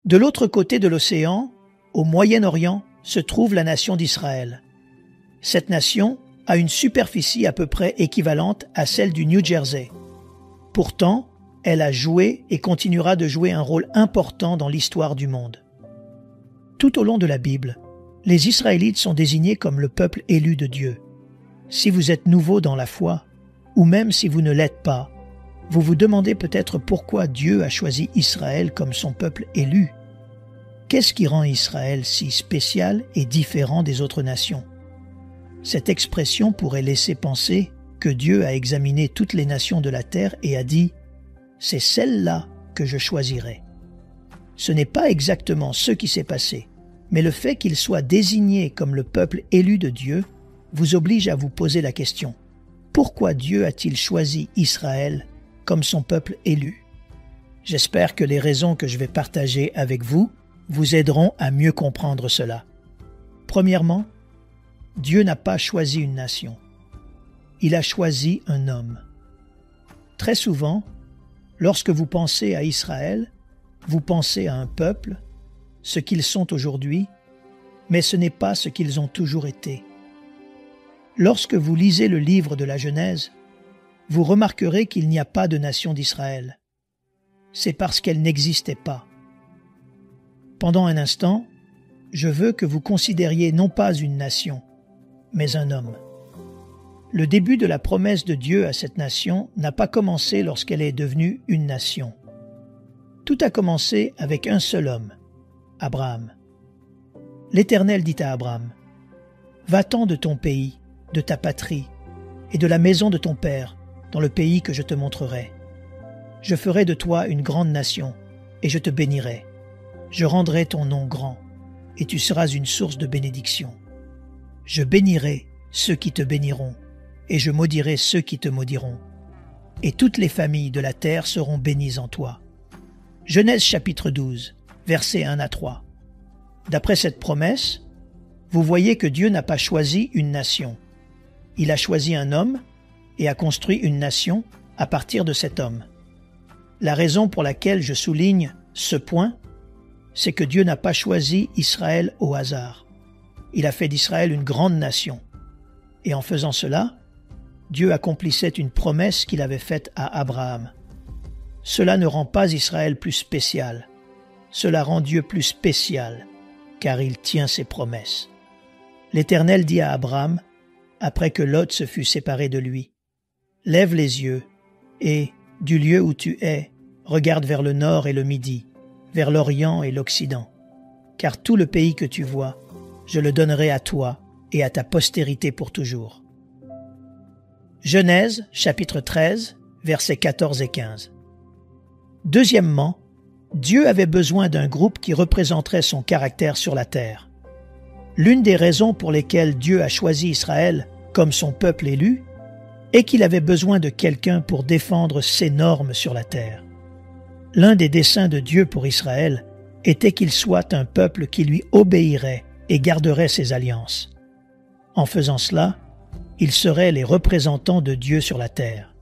De l'autre côté de l'océan, au Moyen-Orient, se trouve la nation d'Israël. Cette nation a une superficie à peu près équivalente à celle du New Jersey. Pourtant, elle a joué et continuera de jouer un rôle important dans l'histoire du monde. Tout au long de la Bible, les Israélites sont désignés comme le peuple élu de Dieu. Si vous êtes nouveau dans la foi, ou même si vous ne l'êtes pas, vous vous demandez peut-être pourquoi Dieu a choisi Israël comme son peuple élu. Qu'est-ce qui rend Israël si spécial et différent des autres nations? Cette expression pourrait laisser penser que Dieu a examiné toutes les nations de la terre et a dit « c'est celle-là que je choisirai ». Ce n'est pas exactement ce qui s'est passé, mais le fait qu'il soit désigné comme le peuple élu de Dieu vous oblige à vous poser la question « pourquoi Dieu a-t-il choisi Israël comme son peuple élu ?» J'espère que les raisons que je vais partager avec vous aideront à mieux comprendre cela. Premièrement, Dieu n'a pas choisi une nation. Il a choisi un homme. Très souvent, lorsque vous pensez à Israël, vous pensez à un peuple, ce qu'ils sont aujourd'hui, mais ce n'est pas ce qu'ils ont toujours été. Lorsque vous lisez le livre de la Genèse, vous remarquerez qu'il n'y a pas de nation d'Israël. C'est parce qu'elle n'existait pas. Pendant un instant, je veux que vous considériez non pas une nation, mais un homme. Le début de la promesse de Dieu à cette nation n'a pas commencé lorsqu'elle est devenue une nation. Tout a commencé avec un seul homme, Abraham. L'Éternel dit à Abraham, « Va-t'en de ton pays, de ta patrie, et de la maison de ton père, dans le pays que je te montrerai. Je ferai de toi une grande nation, et je te bénirai. Je rendrai ton nom grand, et tu seras une source de bénédiction. Je bénirai ceux qui te béniront, et je maudirai ceux qui te maudiront. Et toutes les familles de la terre seront bénies en toi. » Genèse chapitre 12, versets 1 à 3. D'après cette promesse, vous voyez que Dieu n'a pas choisi une nation. Il a choisi un homme et a construit une nation à partir de cet homme. La raison pour laquelle je souligne ce point, c'est que Dieu n'a pas choisi Israël au hasard. Il a fait d'Israël une grande nation. Et en faisant cela, Dieu accomplissait une promesse qu'il avait faite à Abraham. Cela ne rend pas Israël plus spécial. Cela rend Dieu plus spécial, car il tient ses promesses. L'Éternel dit à Abraham, après que Lot se fut séparé de lui, « Lève les yeux, et, du lieu où tu es, regarde vers le nord et le midi, vers l'Orient et l'Occident, car tout le pays que tu vois, je le donnerai à toi et à ta postérité pour toujours. » Genèse, chapitre 13, versets 14 et 15. Deuxièmement, Dieu avait besoin d'un groupe qui représenterait son caractère sur la terre. L'une des raisons pour lesquelles Dieu a choisi Israël comme son peuple élu est qu'il avait besoin de quelqu'un pour défendre ses normes sur la terre. L'un des desseins de Dieu pour Israël était qu'il soit un peuple qui lui obéirait et garderait ses alliances. En faisant cela, ils seraient les représentants de Dieu sur la terre.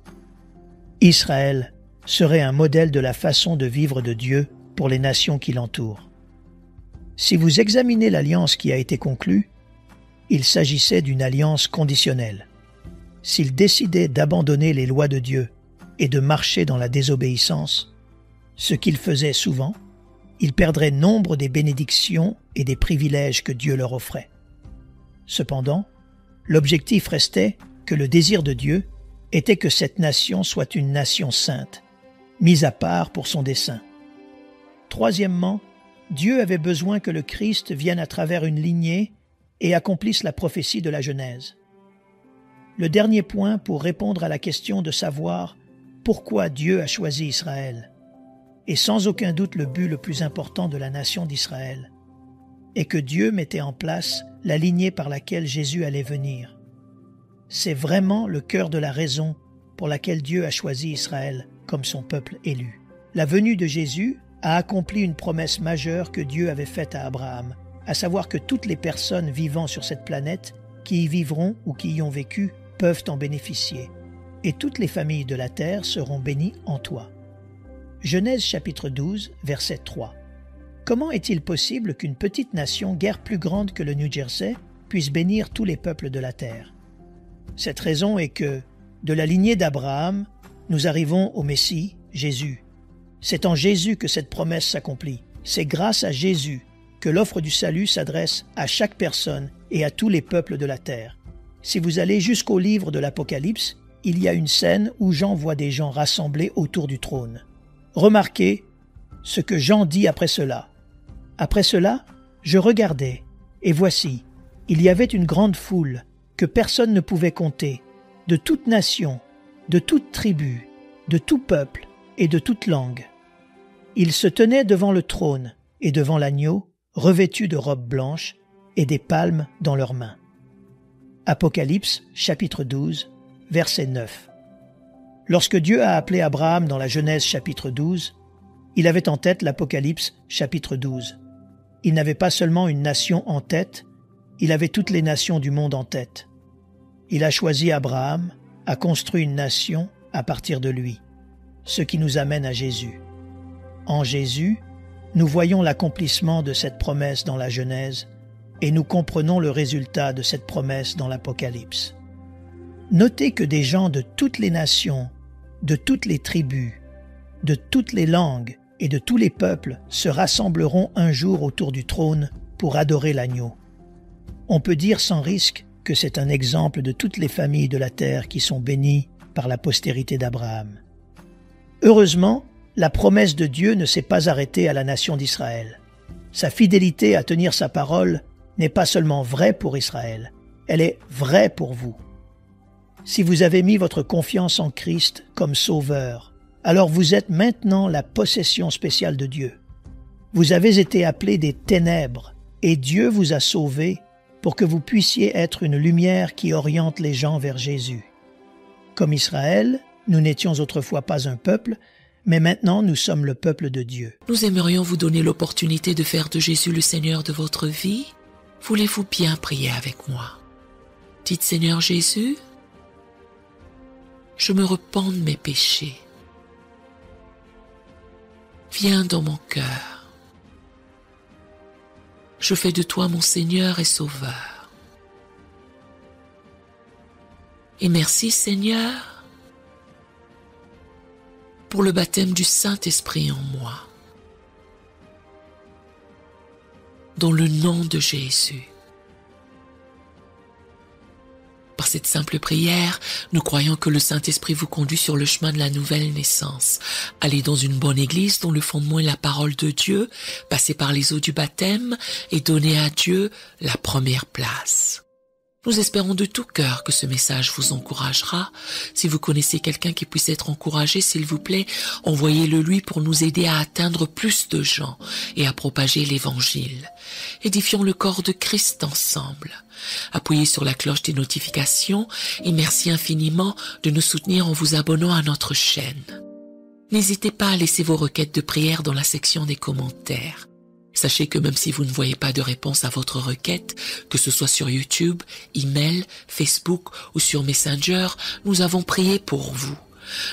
Israël serait un modèle de la façon de vivre de Dieu pour les nations qui l'entourent. Si vous examinez l'alliance qui a été conclue, il s'agissait d'une alliance conditionnelle. S'ils décidaient d'abandonner les lois de Dieu et de marcher dans la désobéissance, ce qu'ils faisaient souvent, ils perdraient nombre des bénédictions et des privilèges que Dieu leur offrait. Cependant, l'objectif restait que le désir de Dieu était que cette nation soit une nation sainte, mise à part pour son dessein. Troisièmement, Dieu avait besoin que le Christ vienne à travers une lignée et accomplisse la prophétie de la Genèse. Le dernier point pour répondre à la question de savoir pourquoi Dieu a choisi Israël, et sans aucun doute le but le plus important de la nation d'Israël, est que Dieu mettait en place la lignée par laquelle Jésus allait venir. C'est vraiment le cœur de la raison pour laquelle Dieu a choisi Israël comme son peuple élu. La venue de Jésus a accompli une promesse majeure que Dieu avait faite à Abraham, à savoir que toutes les personnes vivant sur cette planète, qui y vivront ou qui y ont vécu, peuvent en bénéficier, et toutes les familles de la terre seront bénies en toi. Genèse chapitre 12, verset 3. comment est-il possible qu'une petite nation guère plus grande que le New Jersey puisse bénir tous les peuples de la terre? Cette raison est que, de la lignée d'Abraham, nous arrivons au Messie, Jésus. C'est en Jésus que cette promesse s'accomplit. C'est grâce à Jésus que l'offre du salut s'adresse à chaque personne et à tous les peuples de la terre. Si vous allez jusqu'au livre de l'Apocalypse, il y a une scène où Jean voit des gens rassemblés autour du trône. Remarquez ce que Jean dit après cela. « Après cela, je regardais, et voici, il y avait une grande foule que personne ne pouvait compter, de toute nation, de toute tribu, de tout peuple et de toute langue. Ils se tenaient devant le trône et devant l'agneau, revêtus de robes blanches et des palmes dans leurs mains. » Apocalypse, chapitre 12, verset 9. Lorsque Dieu a appelé Abraham dans la Genèse, chapitre 12, il avait en tête l'Apocalypse, chapitre 12. Il n'avait pas seulement une nation en tête, il avait toutes les nations du monde en tête. Il a choisi Abraham, a construit une nation à partir de lui, ce qui nous amène à Jésus. En Jésus, nous voyons l'accomplissement de cette promesse dans la Genèse et nous comprenons le résultat de cette promesse dans l'Apocalypse. Notez que des gens de toutes les nations, de toutes les tribus, de toutes les langues et de tous les peuples se rassembleront un jour autour du trône pour adorer l'agneau. On peut dire sans risque que c'est un exemple de toutes les familles de la terre qui sont bénies par la postérité d'Abraham. Heureusement, la promesse de Dieu ne s'est pas arrêtée à la nation d'Israël. Sa fidélité à tenir sa parole n'est pas seulement vraie pour Israël, elle est vraie pour vous. Si vous avez mis votre confiance en Christ comme sauveur, alors vous êtes maintenant la possession spéciale de Dieu. Vous avez été appelés des ténèbres et Dieu vous a sauvés pour que vous puissiez être une lumière qui oriente les gens vers Jésus. Comme Israël, nous n'étions autrefois pas un peuple, mais maintenant nous sommes le peuple de Dieu. Nous aimerions vous donner l'opportunité de faire de Jésus le Seigneur de votre vie. Voulez-vous bien prier avec moi? Dites: Seigneur Jésus, je me repens de mes péchés. Viens dans mon cœur. Je fais de toi mon Seigneur et Sauveur. Et merci Seigneur pour le baptême du Saint-Esprit en moi. Dans le nom de Jésus. Par cette simple prière, nous croyons que le Saint-Esprit vous conduit sur le chemin de la nouvelle naissance. Allez dans une bonne église dont le fondement est la parole de Dieu, passez par les eaux du baptême et donnez à Dieu la première place. Nous espérons de tout cœur que ce message vous encouragera. Si vous connaissez quelqu'un qui puisse être encouragé, s'il vous plaît, envoyez-le lui pour nous aider à atteindre plus de gens et à propager l'Évangile. Édifions le corps de Christ ensemble. Appuyez sur la cloche des notifications et merci infiniment de nous soutenir en vous abonnant à notre chaîne. N'hésitez pas à laisser vos requêtes de prière dans la section des commentaires. Sachez que même si vous ne voyez pas de réponse à votre requête, que ce soit sur YouTube, email, Facebook ou sur Messenger, nous avons prié pour vous.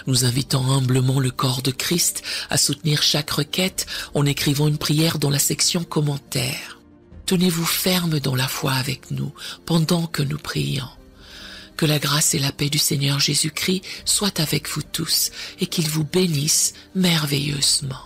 Nous invitons humblement le corps de Christ à soutenir chaque requête en écrivant une prière dans la section commentaires. Tenez-vous ferme dans la foi avec nous pendant que nous prions. Que la grâce et la paix du Seigneur Jésus-Christ soient avec vous tous et qu'il vous bénisse merveilleusement.